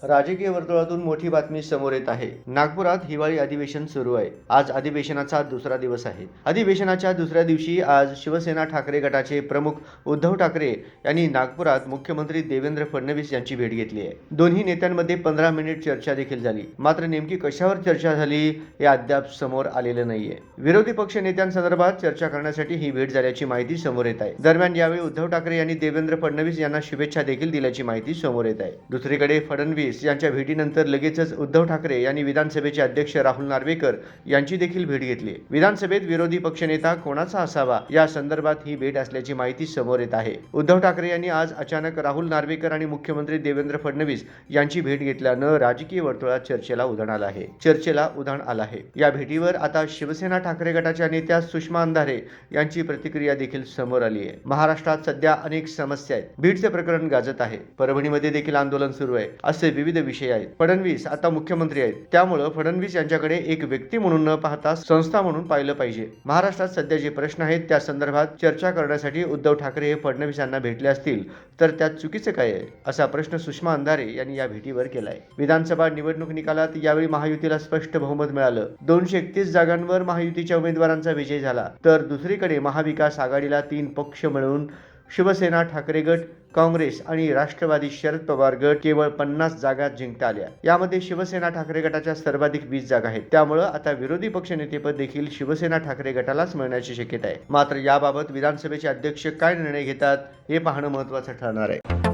राजकीय वर्तुळातून मोठी बातमी समोर येत आहे. नागपुरात हिवाळी अधिवेशन सुरू आहे. आज अधिवेशनाचा दुसरा दिवस आहे. अधिवेशनाच्या दुसऱ्या दिवशी आज शिवसेना ठाकरे गटाचे प्रमुख उद्धव ठाकरे यांनी नागपुरात मुख्यमंत्री देवेंद्र फडणवीस यांची भेट घेतली आहे. दोन्ही नेत्यांमध्ये 15 मिनिट चर्चा देखील झाली. मात्र नेमकी कशावर चर्चा झाली हे अद्याप समोर आलेलं नाहीये. विरोधी पक्ष नेत्यांसंदर्भात चर्चा करण्यासाठी ही भेट झाल्याची माहिती समोर येत आहे. दरम्यान यावेळी उद्धव ठाकरे यांनी देवेंद्र फडणवीस यांना शुभेच्छा देखील दिल्याची माहिती समोर येत आहे. दुसरीकडे फडणवीस यांच्या भेटीनंतर लगेचच उद्धव ठाकरे यांनी विधानसभेचे अध्यक्ष राहुल नार्वेकर यांची देखील भेट घेतली. विधानसभेत विरोधी पक्षनेता कोणाचा असावा या संदर्भात ही भेट असल्याची माहिती समोर येत आहे. उद्धव ठाकरे यांनी आज अचानक राहुल नार्वेकर आणि मुख्यमंत्री देवेंद्र फडणवीस यांची भेट घेतल्यानं राजकीय वर्तुळात चर्चेला उधाण आलं आहे. या भेटीवर आता शिवसेना ठाकरे गटाच्या नेत्या सुषमा अंधारे यांची प्रतिक्रिया देखील समोर आली आहे. महाराष्ट्रात सध्या अनेक समस्या आहेत. बीडचे प्रकरण गाजत आहे. परभणीमध्ये देखील आंदोलन सुरू आहे. असे विविध विषय आहेत. फडणवीस आता मुख्यमंत्री आहेत, त्यामुळे फडणवीस यांच्याकडे एक व्यक्ती म्हणून न पाहता संस्था म्हणून पाहिलं पाहिजे. महाराष्ट्रात सध्या जे प्रश्न आहेत त्या संदर्भात चर्चा करण्यासाठी उद्धव ठाकरे हे फडणवीस यांना भेटले असतील तर त्यात चुकीचे काय आहे, असा प्रश्न सुषमा अंधारे यांनी या भेटीवर केलाय. विधानसभा निवडणूक निकालात यावेळी महायुतीला स्पष्ट बहुमत मिळालं. 231 जागांवर महायुतीच्या उमेदवारांचा विजय झाला. तर दुसरीकडे महाविकास आघाडीला 3 पक्ष मिळून शिवसेना ठाकरे गट, काँग्रेस आणि राष्ट्रवादी शरद पवार गट केवळ 50 जागा जिंकता आल्या. यामध्ये शिवसेना ठाकरे गटाच्या सर्वाधिक 20 जागा आहेत. त्यामुळे आता विरोधी पक्षनेतेपद देखील शिवसेना ठाकरे गटालाच मिळण्याची शक्यता आहे. मात्र याबाबत विधानसभेचे अध्यक्ष काय निर्णय घेतात हे पाहणं महत्त्वाचं ठरणार आहे.